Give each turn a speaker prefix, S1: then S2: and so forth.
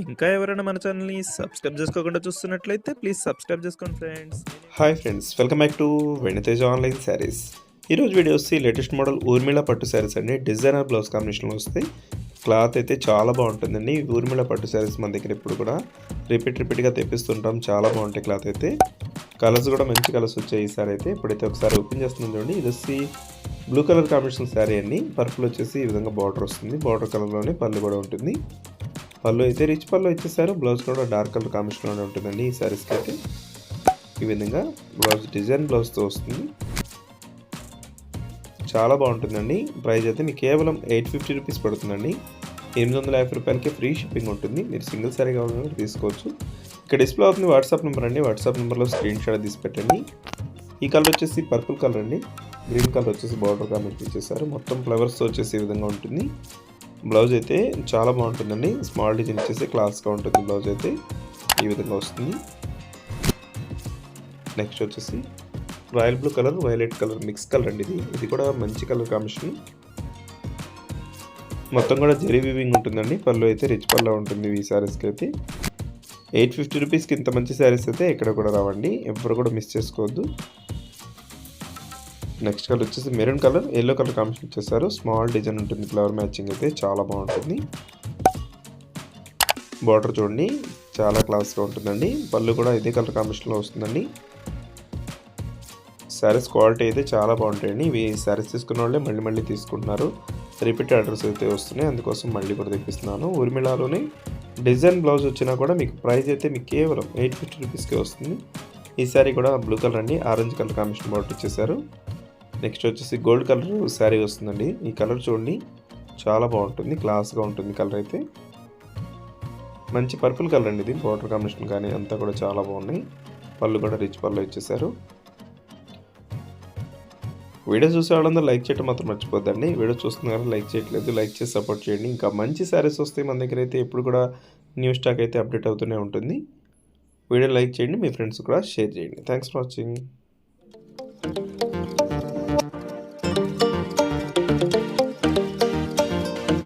S1: ఇంకా ఎవరైనా మన ఛానల్‌ని సబ్స్క్రైబ్ చేసుకోకుండా చూస్తున్నట్లయితే ప్లీజ్ సబ్స్క్రైబ్ చేసుకోండి friends.
S2: Hi friends, welcome back to Veniteja online sarees. ఈరోజు వీడియో వచ్చి లేటెస్ట్ మోడల్ ఊర్మిళ పట్టు శారీస్ అండి. డిజైనర్ బ్లౌజ్ కాంబినేషన్లో వస్తాయి. క్లాత్ అయితే చాలా బాగుంటుందండి. ఊర్మిళ పట్టు శారీస్ మన దగ్గర ఇప్పుడు కూడా రిపీట్గా తెప్పిస్తుంటాం. చాలా బాగుంటాయి క్లాత్ అయితే. కలర్స్ కూడా మంచి కలర్స్ వచ్చాయి ఈ సారీ అయితే. ఇప్పుడైతే ఒకసారి ఓపెన్ చేస్తున్నాం చూడండి. ఇది వచ్చి బ్లూ కలర్ కాంబినేషన్ శారీ అండి. పర్పుల్ వచ్చేసి ఈ విధంగా బార్డర్ వస్తుంది. బార్డర్ కలర్లోనే పళ్ళు కూడా ఉంటుంది. పళ్ళు అయితే రిచ్ పళ్ళు ఇచ్చేసారు. బ్లౌజ్ కూడా డార్క్ కలర్ కాంబినేషన్లోనే ఉంటుందండి ఈ శారీస్కి అయితే. ఈ విధంగా బ్లౌజ్ డిజైన్ బ్లౌజ్తో వస్తుంది. చాలా బాగుంటుందండి. ప్రైస్ అయితే మీకు కేవలం 850 రూపీస్ పడుతుందండి. 850 రూపాయలకి ఫ్రీ షిప్పింగ్ ఉంటుంది. మీరు సింగిల్ సారీ కావాలని తీసుకోవచ్చు. ఇక్కడ డిస్ప్లే అవుతుంది వాట్సాప్ నెంబర్ అండి. వాట్సాప్ నెంబర్లో స్క్రీన్ షాట్ తీసి పెట్టండి. ఈ కలర్ వచ్చేసి పర్పుల్ కలర్ అండి. గ్రీన్ కలర్ వచ్చేసి బార్డర్ కామెంట్ ఇచ్చేసారు. మొత్తం ఫ్లవర్స్తో వచ్చేసి ఈ విధంగా ఉంటుంది. బ్లౌజ్ అయితే చాలా బాగుంటుందండి. స్మాల్ డిజైన్ వచ్చేసి క్లాస్గా ఉంటుంది. బ్లౌజ్ అయితే ఈ విధంగా వస్తుంది. నెక్స్ట్ వచ్చేసి royal blue colour, violet colour mix colour అండి. ఇది కూడా మంచి కలర్ కాంబినేషన్. మొత్తం కూడా జరీ వీవింగ్ ఉంటుందండి. పళ్ళు అయితే రిచ్ పళ్ళు ఉంటుంది ఈ శారీస్కి అయితే. 850 రూపీస్కి ఇంత మంచి శారీస్ అయితే ఎక్కడ కూడా రావండి. ఎవరు కూడా మిస్ చేసుకోవద్దు. నెక్స్ట్ కలర్ వచ్చేసి maroon colour, yellow colour combination ఇచ్చేసారు. స్మాల్ డిజైన్ ఉంటుంది. ఫ్లవర్ మ్యాచింగ్ అయితే చాలా బాగుంటుంది. బార్డర్ చూడండి చాలా క్లాస్గా ఉంటుందండి. పళ్ళు కూడా ఇదే కలర్ కాంబినేషన్లో వస్తుందండి. శారీస్ క్వాలిటీ అయితే చాలా బాగుంటాయండి. ఇవి శారీస్ తీసుకున్న వాళ్ళే మళ్ళీ తీసుకుంటున్నారు. రిపీట్ ఆర్డర్స్ అయితే వస్తున్నాయి. అందుకోసం మళ్ళీ కూడా తెప్పిస్తున్నాను. ఊర్మిళలోనే డిజైన్ బ్లౌజ్ వచ్చినా కూడా మీకు ప్రైస్ అయితే మీకు కేవలం 850 రూపీస్కే వస్తుంది. ఈ శారీ కూడా బ్లూ కలర్ అండి. ఆరెంజ్ కలర్ కాంబినేషన్ బార్డర్ ఇచ్చేసారు. నెక్స్ట్ వచ్చేసి గోల్డ్ కలర్ శారీ వస్తుందండి. ఈ కలర్ చూడండి చాలా బాగుంటుంది. క్లాస్గా ఉంటుంది కలర్ అయితే. మంచి పర్పుల్ కలర్ అండి. ఇది బార్డర్ కాంబినేషన్ కానీ అంతా కూడా చాలా బాగున్నాయి. పళ్ళు కూడా రిచ్ పళ్ళు ఇచ్చేసారు. వీడియో చూసే వాళ్ళందరూ లైక్ చేయడం మాత్రం మర్చిపోద్దండి. వీడియో చూస్తున్నారు లైక్ చేయట్లేదు, లైక్ చేసి సపోర్ట్ చేయండి. ఇంకా మంచి శారీస్ వస్తాయి మన దగ్గర అయితే. ఎప్పుడు కూడా న్యూ స్టాక్ అయితే అప్డేట్ అవుతూనే ఉంటుంది. వీడియో లైక్ చేయండి, మీ ఫ్రెండ్స్ కూడా షేర్ చేయండి. Thanks for watching.